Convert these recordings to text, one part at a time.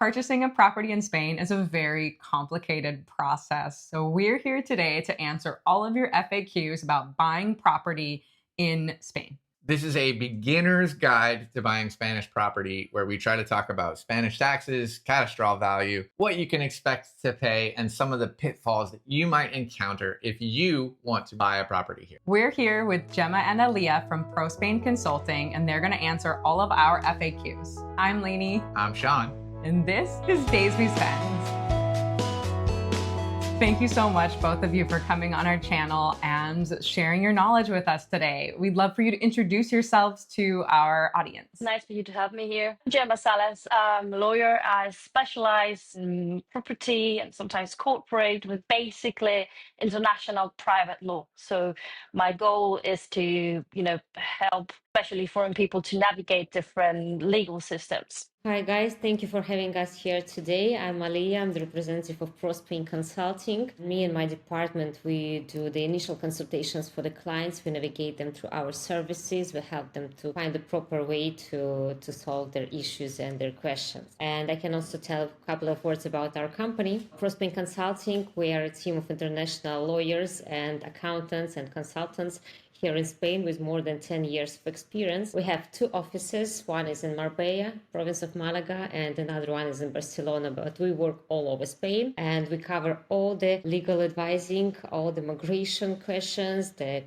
Purchasing a property in Spain is a very complicated process. So we're here today to answer all of your FAQs about buying property in Spain. This is a beginner's guide to buying Spanish property where we try to talk about Spanish taxes, cadastral value, what you can expect to pay, and some of the pitfalls that you might encounter if you want to buy a property here. We're here with Gemma and Alia from Pro Spain Consulting, and they're going to answer all of our FAQs. I'm Lainey. I'm Shawn. And this is Days We Spend. Thank you so much, both of you, for coming on our channel and sharing your knowledge with us today. We'd love for you to introduce yourselves to our audience. It's nice for you to have me here. I'm Gemma Salas. I'm a lawyer. I specialize in property and sometimes corporate with basically international private law. So my goal is to, help especially foreign people to navigate different legal systems. Hi guys, thank you for having us here today. I'm Alia, I'm the representative of Pro Spain Consulting. Me and my department, we do the initial consultations for the clients. We navigate them through our services. We help them to find the proper way to solve their issues and their questions. And I can also tell a couple of words about our company. Pro Spain Consulting, we are a team of international lawyers and accountants and consultants here in Spain with more than 10 years of experience. We have two offices. One is in Marbella, province of Malaga, and another one is in Barcelona, but we work all over Spain and we cover all the legal advising, all the migration questions, the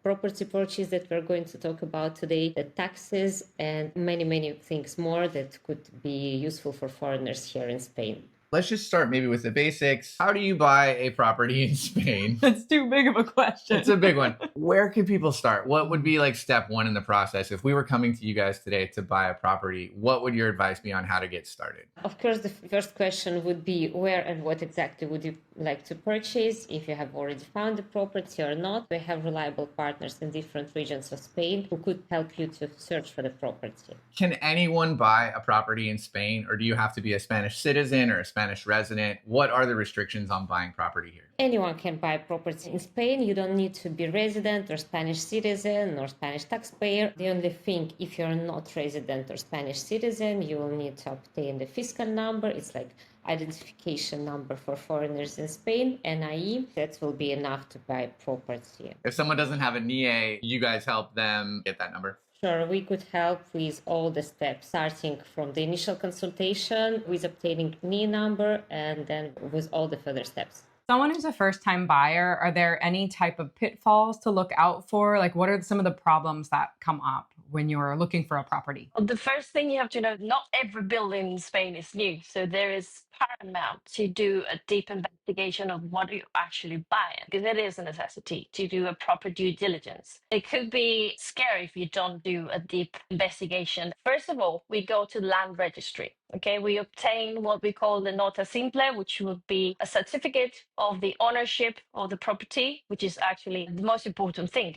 property purchase that we're going to talk about today, the taxes, and many, many things more that could be useful for foreigners here in Spain. Let's just start maybe with the basics. How do you buy a property in Spain? That's too big of a question. It's a big one. Where can people start? What would be like step one in the process? If we were coming to you guys today to buy a property, what would your advice be on how to get started? Of course, the first question would be where and what exactly would you like to purchase? If you have already found the property or not, we have reliable partners in different regions of Spain who could help you to search for the property. Can anyone buy a property in Spain, or do you have to be a Spanish citizen or a Spanish resident? What are the restrictions on buying property here? Anyone can buy property in Spain. You don't need to be resident or Spanish citizen or Spanish taxpayer. The only thing, if you're not resident or Spanish citizen, you will need to obtain the fiscal number. It's like identification number for foreigners in Spain, NIE. That will be enough to buy property. If someone doesn't have a NIE, you guys help them get that number? Sure, we could help with all the steps, starting from the initial consultation with obtaining NIE number and then with all the further steps. Someone who's a first-time buyer, are there any type of pitfalls to look out for? Like, what are some of the problems that come up when you're looking for a property? Well, the first thing you have to know, not every building in Spain is new. So there is paramount to do a deep investigation of what you're actually buying, because it is a necessity to do a proper due diligence. It could be scary if you don't do a deep investigation. First of all, we go to the land registry. Okay, we obtain what we call the nota simple, which would be a certificate of the ownership of the property, which is actually the most important thing.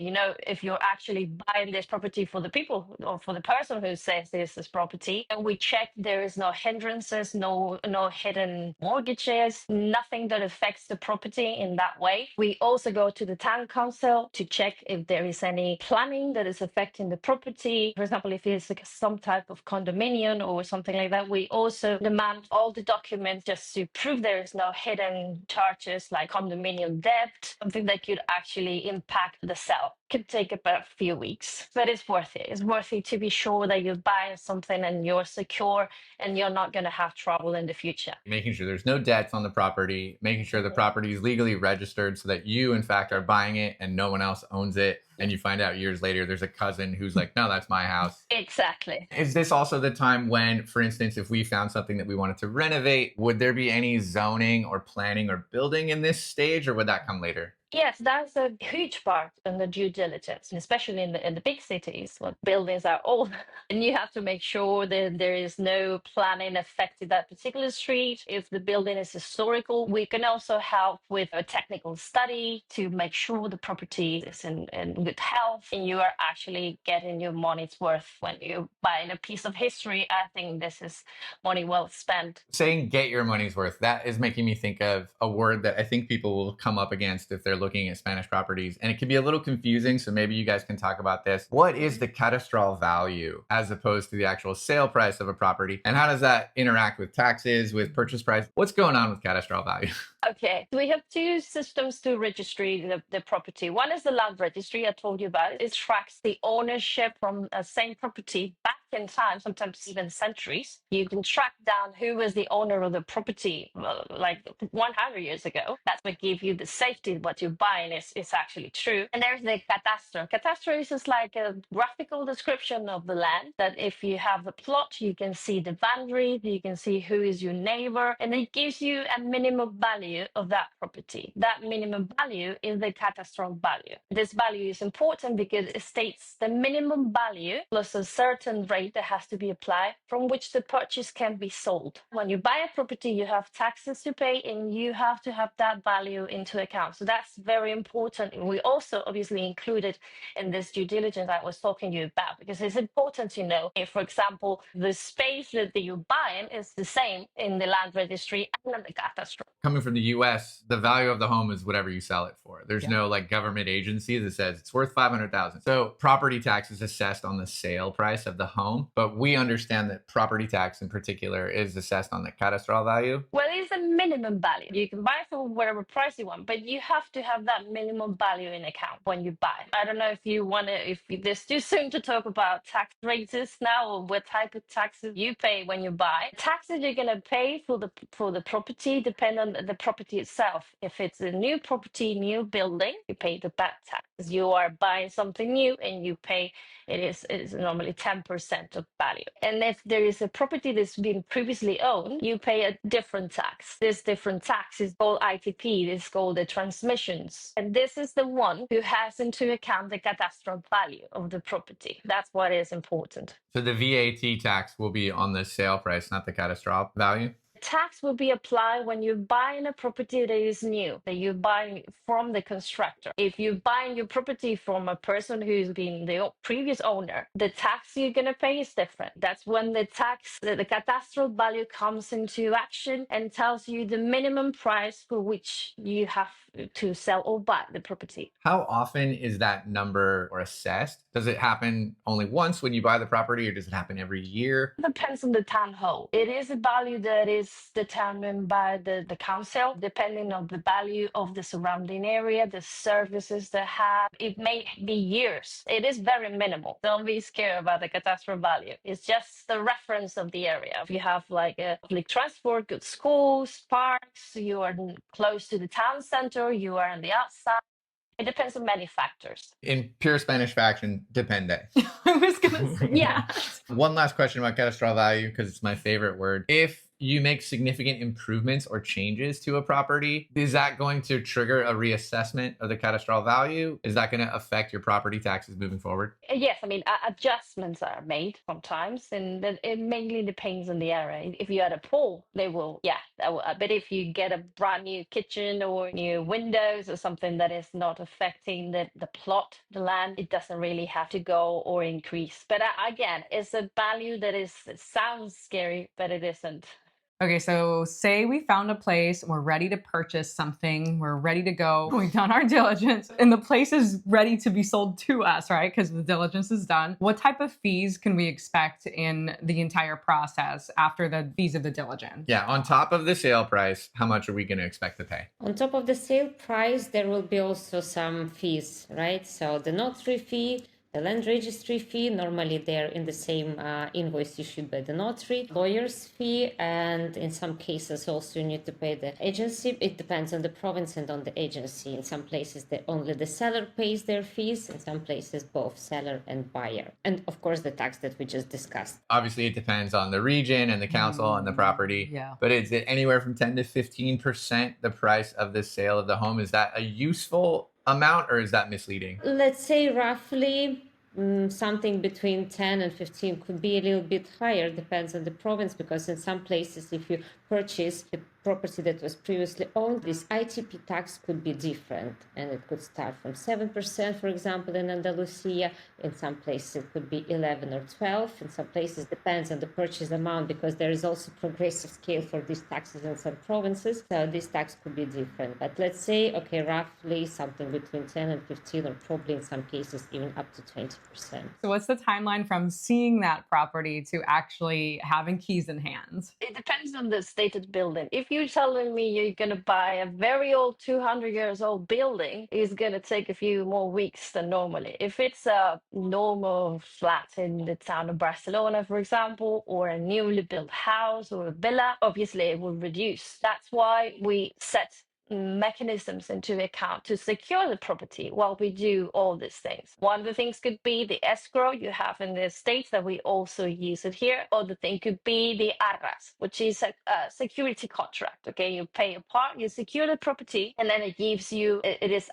If you're actually buying this property for the people or for the person who says this is property, and we check there is no hindrances, no hidden mortgages, nothing that affects the property in that way. We also go to the town council to check if there is any planning that is affecting the property. For example, if it's like some type of condominium or something like that, we also demand all the documents just to prove there is no hidden charges like condominium debt, something that could actually impact the sale. Could take about a few weeks, but it's worth it. It's worth it to be sure that you're buying something and you're secure and you're not going to have trouble in the future. Making sure there's no debts on the property, making sure the property is legally registered so that you, in fact, are buying it and no one else owns it. And you find out years later, there's a cousin who's like, no, that's my house. Exactly. Is this also the time when, for instance, if we found something that we wanted to renovate, would there be any zoning or planning or building in this stage, or would that come later? Yes, that's a huge part in the due diligence, especially in the big cities where buildings are old. And you have to make sure that there is no planning affecting that particular street. If the building is historical, we can also help with a technical study to make sure the property is in good health and you are actually getting your money's worth. When you're buying a piece of history, I think this is money well spent. Saying get your money's worth, that is making me think of a word that I think people will come up against if they're looking at Spanish properties, and it can be a little confusing. So maybe you guys can talk about this. What is the cadastral value as opposed to the actual sale price of a property? And how does that interact with taxes, with purchase price? What's going on with cadastral value? Okay, we have two systems to register the property. One is the land registry I told you about. It tracks the ownership from a same property back in time, sometimes even centuries. You can track down who was the owner of the property like 100 years ago. That's what gives you the safety what you're buying is actually true. And there's the cadastral. Cadastral is just like a graphical description of the land that if you have the plot, you can see the boundaries, you can see who is your neighbor, and it gives you a minimum value of that property. That minimum value is the cadastral value. This value is important because it states the minimum value plus a certain rate that has to be applied from which the purchase can be sold. When you buy a property, you have taxes to pay and you have to have that value into account. So that's very important. And we also obviously included in this due diligence I was talking to you about, because it's important to know if, for example, the space that you're buying is the same in the land registry and in the cadastral. Coming from the US, the value of the home is whatever you sell it for. There's no like government agency that says it's worth 500,000. So property tax is assessed on the sale price of the home, but we understand that property tax in particular is assessed on the cadastral value. Well, it's a minimum value. You can buy for whatever price you want, but you have to have that minimum value in account when you buy. I don't know if you want to, if it's too soon to talk about tax rates now or what type of taxes you pay when you buy. Taxes you're going to pay for the property depend on the property itself. If it's a new property, new building, you pay the back taxes. You are buying something new and you pay, it is normally 10% of value. And if there is a property that's been previously owned, you pay a different tax. This different tax is called ITP. It's called the transmissions. And this is the one who has into account the cadastral value of the property. That's what is important. So the VAT tax will be on the sale price, not the cadastral value? Tax will be applied when you're buying a property that is new, that you're buying from the constructor. If you're buying your property from a person who's been the previous owner, the tax you're going to pay is different. That's when the cadastral value comes into action and tells you the minimum price for which you have to sell or buy the property. How often is that number or assessed? Does it happen only once when you buy the property, or does it happen every year? It depends on the townhome. It is a value that is determined by the council, depending on the value of the surrounding area, the services they have. It may be years. It is very minimal. Don't be scared about the cadastral value. It's just the reference of the area. If you have like a public transport, good schools, parks, you are close to the town center, you are on the outside. It depends on many factors. In pure Spanish fashion, depende. I was going to say Yeah. One last question about cadastral value, because it's my favorite word. If you make significant improvements or changes to a property, is that going to trigger a reassessment of the cadastral value? Is that going to affect your property taxes moving forward? Yes, I mean, adjustments are made sometimes, and it mainly depends on the area. If you had a pool, they will, but if you get a brand new kitchen or new windows or something that is not affecting the plot, the land, it doesn't really have to go or increase. But again, it's a value that it sounds scary, but it isn't. Okay, so say we found a place, we're ready to purchase something, we're ready to go, we've done our diligence, and the place is ready to be sold to us, right? Because the diligence is done. What type of fees can we expect in the entire process after the fees of the diligence? Yeah, on top of the sale price, how much are we going to expect to pay? On top of the sale price, there will be also some fees, right? So the notary fee, the land registry fee, normally they're in the same invoice issued by the notary, lawyer's fee, and in some cases also you need to pay the agency. It depends on the province and on the agency. In some places, only the seller pays their fees. In some places, both seller and buyer. And of course, the tax that we just discussed. Obviously, it depends on the region and the council and the property. Yeah. But is it anywhere from 10 to 15% the price of the sale of the home? Is that a useful amount, or is that misleading? Let's say roughly something between 10 and 15, could be a little bit higher, depends on the province, because in some places if you purchase, you property that was previously owned, this ITP tax could be different, and it could start from 7%, for example, in Andalusia. In some places it could be 11 or 12. In some places depends on the purchase amount, because there is also progressive scale for these taxes in some provinces, so this tax could be different. But let's say, okay, roughly something between 10 and 15, or probably in some cases even up to 20%. So what's the timeline from seeing that property to actually having keys in hand? It depends on the stated building. If you're telling me you're going to buy a very old 200 years old building, it's going to take a few more weeks than normally. If it's a normal flat in the town of Barcelona, for example, or a newly built house or a villa, obviously it will reduce. That's why we set mechanisms into account to secure the property while we do all these things. One of the things could be the escrow you have in the States, that we also use it here. Other thing could be the arras, which is a security contract. Okay, you pay a part, you secure the property, and then it gives you, it is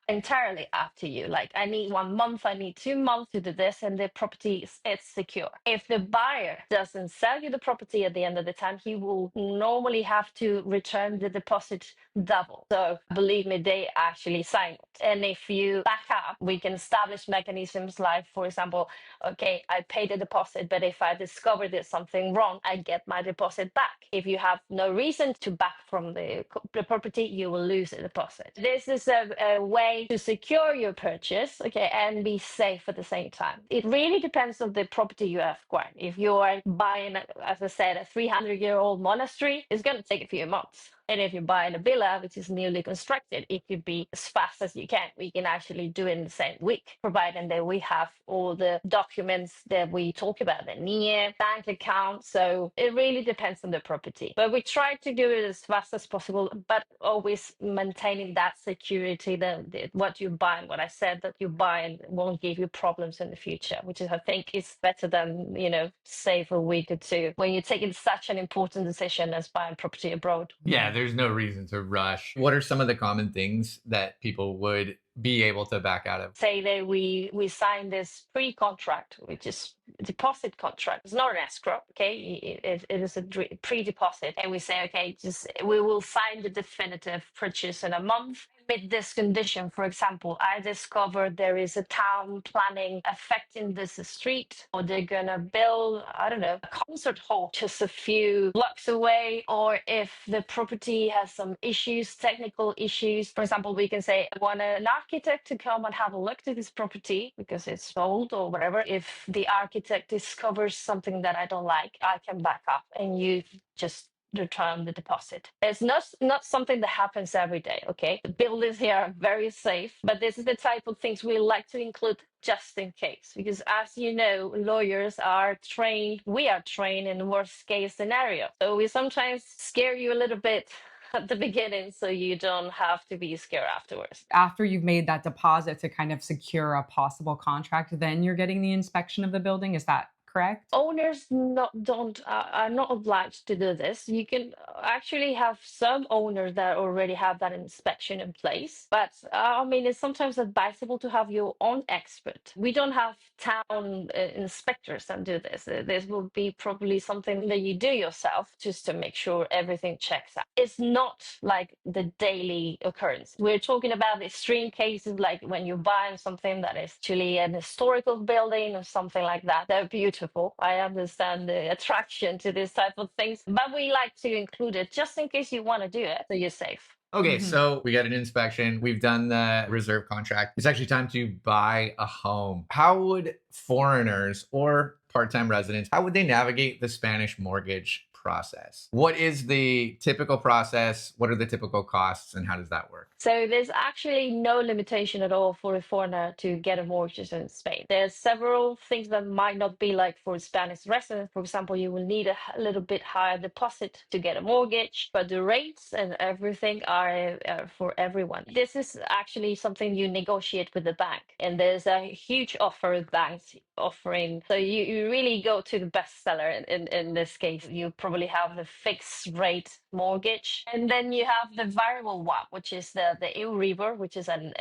entirely up to you. Like, I need 1 month, I need 2 months to do this, and the property is secure. If the buyer doesn't sell you the property at the end of the time, he will normally have to return the deposit double. So believe me, they actually sign it. And if you back up, we can establish mechanisms like, for example, okay, I paid the deposit, but if I discover there's something wrong, I get my deposit back. If you have no reason to back from the property, you will lose the deposit. This is a way to secure your purchase, okay, and be safe at the same time. It really depends on the property you have acquired. If you are buying, as I said, a 300-year-old monastery, it's going to take a few months. And if you're buying a villa, which is newly constructed, it could be as fast as you can. We can actually do it in the same week, provided that we have all the documents that we talk about, the NIE, bank account. So it really depends on the property. But we try to do it as fast as possible, but always maintaining that security, that what you buy, what I said that you buy, and won't give you problems in the future, which is, I think, is better than, save a week or two when you're taking such an important decision as buying property abroad. Yeah, there's no reason to rush. What are some of the common things that people would be able to back out of? Say that we sign this pre-contract, which is a deposit contract. It's not an escrow, okay? It is a pre-deposit. And we say, okay, we will sign the definitive purchase in a month. With this condition, for example, I discover there is a town planning affecting this street, or they're gonna build, I don't know, a concert hall just a few blocks away, or if the property has some issues, technical issues. For example, we can say, I want an architect to come and have a look to this property because it's old or whatever. If the architect discovers something that I don't like, I can back up and you just return the deposit. It's not something that happens every day, okay? The buildings here are very safe, but this is the type of things we like to include just in case, because as you know, lawyers are trained, we are trained in worst case scenario. So we sometimes scare you a little bit at the beginning so you don't have to be scared afterwards. After you've made that deposit to kind of secure a possible contract, then you're getting the inspection of the building. Is that correct? Owners are not obliged to do this. You can actually have some owners that already have that inspection in place, but I mean, it's sometimes advisable to have your own expert. We don't have town inspectors that do this. This will be probably something that you do yourself just to make sure everything checks out. It's not like the daily occurrence. We're talking about extreme cases, like when you're buying something that is actually an historical building or something like that. They're beautiful. I understand the attraction to this type of things, but we like to include it just in case you want to do it, so you're safe. Okay, so we got an inspection. We've done the reserve contract. It's actually time to buy a home. How would foreigners or part-time residents, how would they navigate the Spanish mortgage process? What is the typical process? What are the typical costs, and how does that work? So there's actually no limitation at all for a foreigner to get a mortgage in Spain. There's several things that might not be like for Spanish residents. For example, you will need a little bit higher deposit to get a mortgage, but the rates and everything are for everyone. This is actually something you negotiate with the bank, and there's a huge offer banks offering. So you really go to the best seller in this case. You probably have the fixed rate mortgage. And then you have the variable one, which is the Euribor, which is an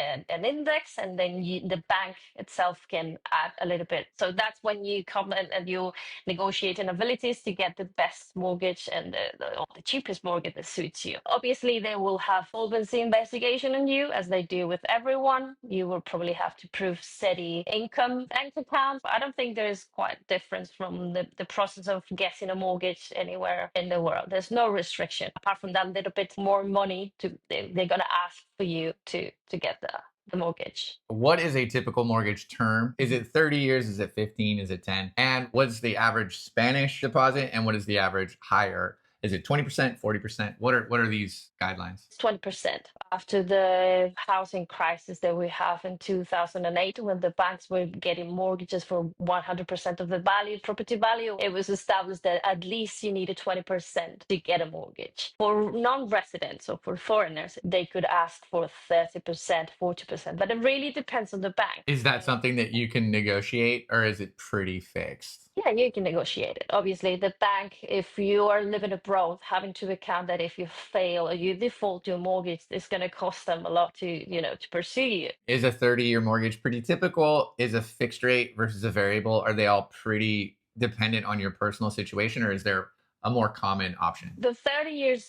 index, and then the bank itself can add a little bit. So that's when you come and you negotiate abilities to get the best mortgage and the cheapest mortgage that suits you. Obviously, they will have solvency investigation on you, as they do with everyone. You will probably have to prove steady income, bank account. I don't think there is quite a difference from the process of getting a mortgage anywhere in the world. There's no restriction apart from that little bit more money they're going to ask for you to get the mortgage. What is a typical mortgage term? Is it 30 years? Is it 15? Is it 10? And what's the average Spanish deposit? And what is the average higher? Is it 20%, 40%? What are these guidelines? 20%. After the housing crisis that we have in 2008, when the banks were getting mortgages for 100% of the property value, it was established that at least you needed 20% to get a mortgage. For non-residents or for foreigners, they could ask for 30%, 40%, but it really depends on the bank. Is that something that you can negotiate, or is it pretty fixed? Yeah, you can negotiate it. Obviously, the bank, if you are living abroad, having to account that if you fail or you default your mortgage, it's going to cost them a lot to pursue you. Is a 30-year mortgage pretty typical? Is a fixed rate versus a variable, are they all pretty dependent on your personal situation, or is there a more common option? The 30 years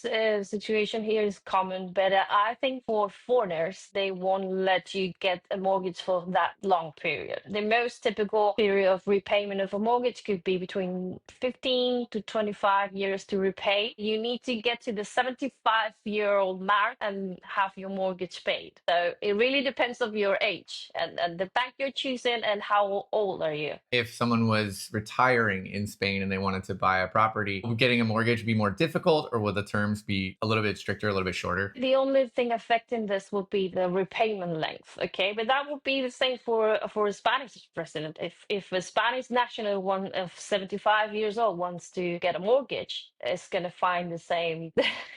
situation here is common, but I think for foreigners, they won't let you get a mortgage for that long period. The most typical period of repayment of a mortgage could be between 15 to 25 years to repay. You need to get to the 75-year-old mark and have your mortgage paid. So it really depends on your age and the bank you're choosing and how old are you. If someone was retiring in Spain and they wanted to buy a property, would getting a mortgage be more difficult, or will the terms be a little bit stricter, a little bit shorter? The only thing affecting this would be the repayment length, okay? But that would be the same for a Spanish resident. If a Spanish national, one of 75 years old, wants to get a mortgage, it's going to find the same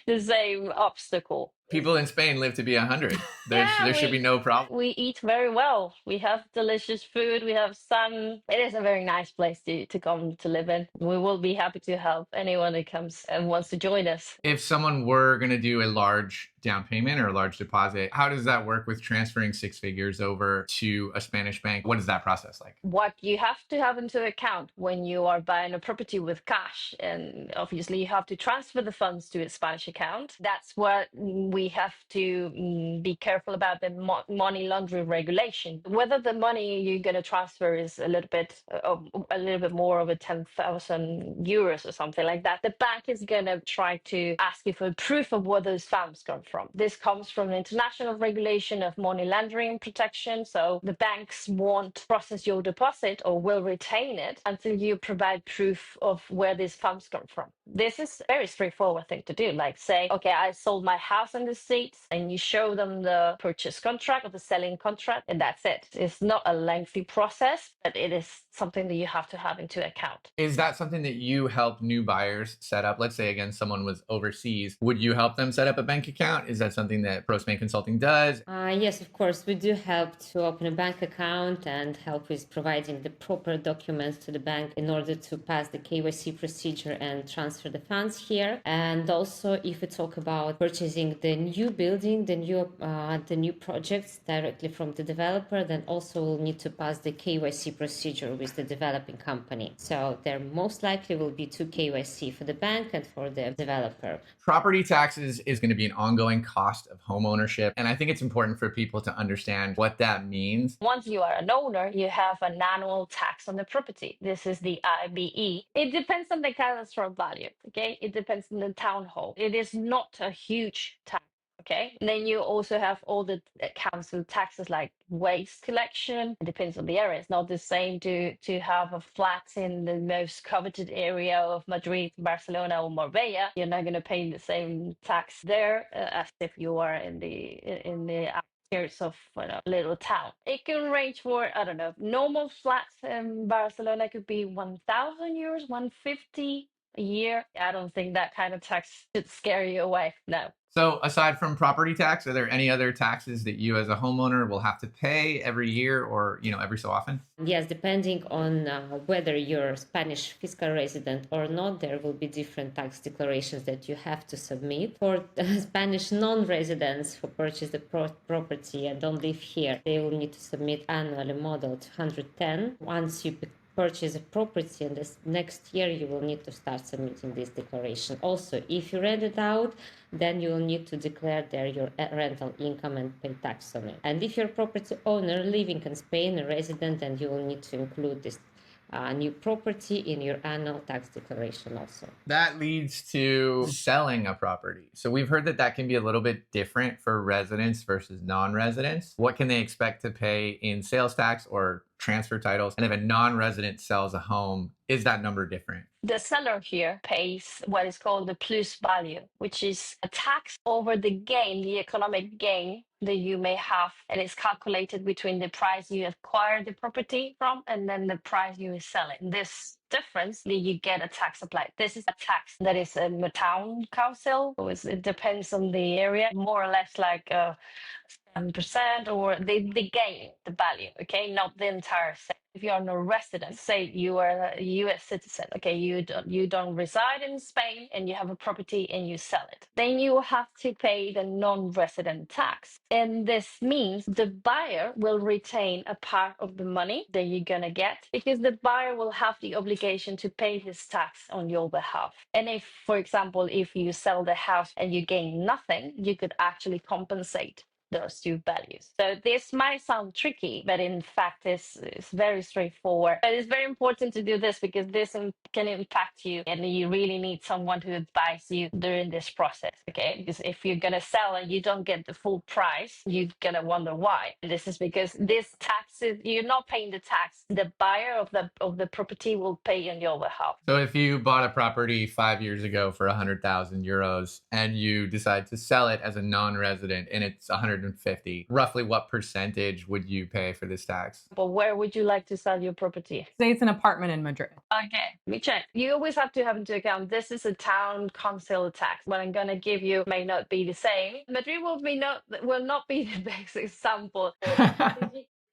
the same obstacle. People in Spain live to be 100. There should be no problem. We eat very well. We have delicious food. We have sun. It is a very nice place to come to live in. We will be happy to help anyone that comes and wants to join us. If someone were going to do a large down payment or a large deposit, how does that work with transferring 6 figures over to a Spanish bank? What is that process like? What you have to have into account when you are buying a property with cash, and obviously you have to transfer the funds to a Spanish account. That's what we have to be careful about, the money laundering regulation. Whether the money you're going to transfer is a little bit more of a 10,000 euros or something like that, the bank is going to try to ask you for proof of where those funds come from. This comes from the international regulation of money laundering protection. So the banks won't process your deposit or will retain it until you provide proof of where these funds come from. This is a very straightforward thing to do. Like say, okay, I sold my house in the States, and you show them the purchase contract or the selling contract, and that's it. It's not a lengthy process, but it is something that you have to have into account. Is that something that you help new buyers set up? Let's say, again, someone was overseas. Would you help them set up a bank account? Is that something that Pro Spain Consulting does? Yes, of course. We do help to open a bank account and help with providing the proper documents to the bank in order to pass the KYC procedure and transfer the funds here. And also, if we talk about purchasing the new building, the new projects directly from the developer, then also we'll need to pass the KYC procedure with the developing company. So there most likely will be 2 KYC for the bank and for the developer. Property taxes is going to be an ongoing cost of home ownership. And I think it's important for people to understand what that means. Once you are an owner, you have an annual tax on the property. This is the IBE. It depends on the cadastral value, okay? It depends on the town hall. It is not a huge tax. Okay. And then you also have all the council taxes like waste collection. It depends on the area. It's not the same to have a flat in the most coveted area of Madrid, Barcelona, or Marbella. You're not going to pay the same tax there as if you are in the outskirts of a little town. It can range for, I don't know, normal flats in Barcelona could be 1,000 euros, 150 a year. I don't think that kind of tax should scare you away. No. So aside from property tax, are there any other taxes that you as a homeowner will have to pay every year or, every so often? Yes, depending on whether you're Spanish fiscal resident or not, there will be different tax declarations that you have to submit. For Spanish non-residents who purchase the property and don't live here, they will need to submit annually model 210. Once you purchase a property, and this next year you will need to start submitting this declaration. Also, if you rent it out, then you will need to declare there your rental income and pay tax on it. And if you're a property owner living in Spain, a resident, then you will need to include this new property in your annual tax declaration also. That leads to selling a property. So we've heard that that can be a little bit different for residents versus non-residents. What can they expect to pay in sales tax or transfer titles? And if a non-resident sells a home, is that number different? The seller here pays what is called the plus value, which is a tax over the gain, the economic gain that you may have. And it's calculated between the price you acquire the property from and then the price you sell it. This difference, you get a tax applied. This is a tax that is in the town council. So it depends on the area, more or less like 10%, or they gain the value, okay, not the entire set. If you are no resident, say you are a US citizen, okay, you don't reside in Spain and you have a property and you sell it, then you have to pay the non-resident tax. And this means the buyer will retain a part of the money that you're gonna get, because the buyer will have the obligation to pay his tax on your behalf. And if, for example, if you sell the house and you gain nothing, you could actually compensate those two values. So this might sound tricky, but in fact it's very straightforward. But it's very important to do this because this can impact you, and you really need someone to advise you during this process, okay? Because if you're gonna sell and you don't get the full price, you're gonna wonder why. And this is because this taxes, you're not paying the tax. The buyer of the property will pay on your behalf. So if you bought a property 5 years ago for 100,000 euros and you decide to sell it as a non-resident and it's 150, roughly what percentage would you pay for this tax? But where would you like to sell your property? Say it's an apartment in Madrid. Okay, let me check. You always have to have into account this is a town council tax. What I'm gonna give you may not be the same. Madrid will not be the best example.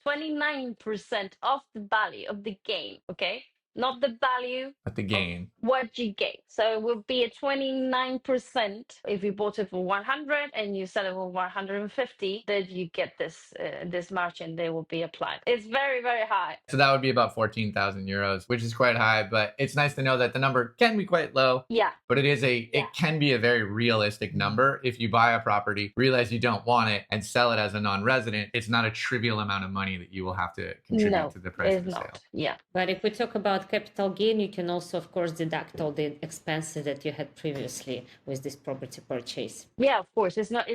29% of the value of the gain, okay? Not the value, But the gain. what you gain. So it will be a 29% if you bought it for 100 and you sell it for 150, then you get this margin, they will be applied. It's very, very high. So that would be about 14,000 euros, which is quite high, but it's nice to know that the number can be quite low. Yeah. But it can be a very realistic number. If you buy a property, realize you don't want it, and sell it as a non-resident, it's not a trivial amount of money that you will have to contribute to the price of the sale. Yeah. But if we talk about capital gain, you can also, of course, deduct all the expenses that you had previously with this property purchase. Yeah, of course. It's not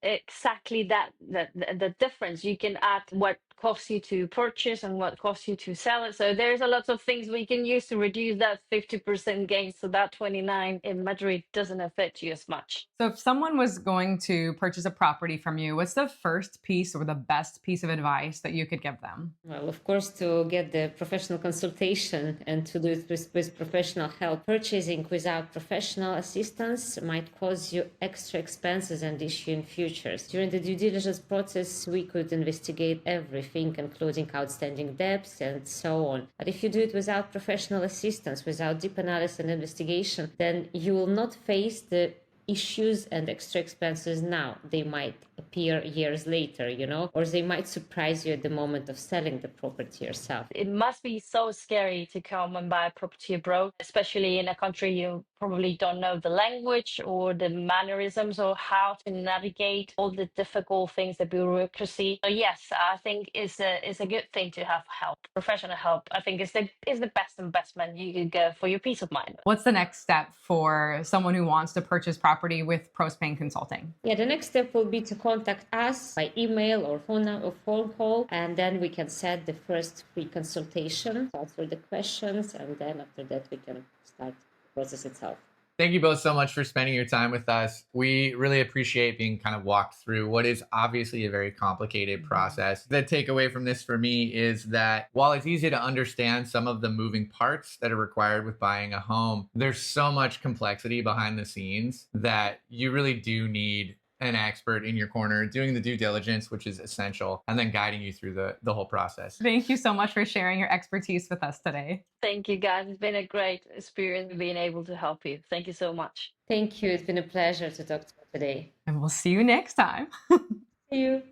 exactly that the difference. You can add what costs you to purchase and what costs you to sell it. So there's a lot of things we can use to reduce that 50% gain, so that 29 in Madrid doesn't affect you as much. So if someone was going to purchase a property from you, what's the first piece or the best piece of advice that you could give them? Well, of course, to get the professional consultation and to do it with professional help. Purchasing without professional assistance might cause you extra expenses and issue in futures. During the due diligence process, we could investigate everything, including outstanding debts and so on. But if you do it without professional assistance, without deep analysis and investigation, then you will not face the issues and extra expenses now. They might appear years later, or they might surprise you at the moment of selling the property yourself. It must be so scary to come and buy a property abroad, especially in a country you probably don't know the language or the mannerisms or how to navigate all the difficult things, the bureaucracy. So yes, I think it's a good thing to have help, professional help. I think is the best investment you could get for your peace of mind. What's the next step for someone who wants to purchase property with ProSpain Consulting? Yeah, the next step will be to contact us by email or phone call, and then we can set the first free consultation, answer the questions, and then after that we can start the process itself. Thank you both so much for spending your time with us. We really appreciate being kind of walked through what is obviously a very complicated process. The takeaway from this for me is that while it's easy to understand some of the moving parts that are required with buying a home, there's so much complexity behind the scenes that you really do need an expert in your corner doing the due diligence, which is essential, and then guiding you through the whole process. Thank you so much for sharing your expertise with us today. Thank you, guys. It's been a great experience being able to help you. Thank you so much. Thank you. It's been a pleasure to talk to you today. And we'll see you next time. See you.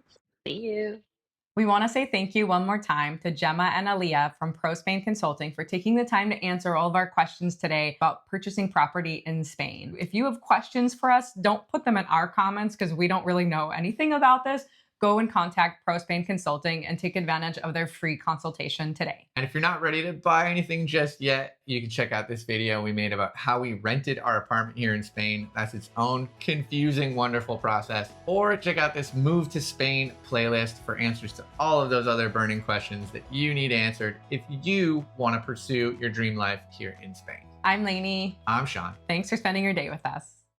See you. We want to say thank you one more time to Gemma and Alia from Pro Spain Consulting for taking the time to answer all of our questions today about purchasing property in Spain. If you have questions for us, don't put them in our comments because we don't really know anything about this. Go and contact Pro Spain Consulting and take advantage of their free consultation today. And if you're not ready to buy anything just yet, you can check out this video we made about how we rented our apartment here in Spain. That's its own confusing, wonderful process. Or check out this Move to Spain playlist for answers to all of those other burning questions that you need answered if you want to pursue your dream life here in Spain. I'm Lainey. I'm Shawn. Thanks for spending your day with us.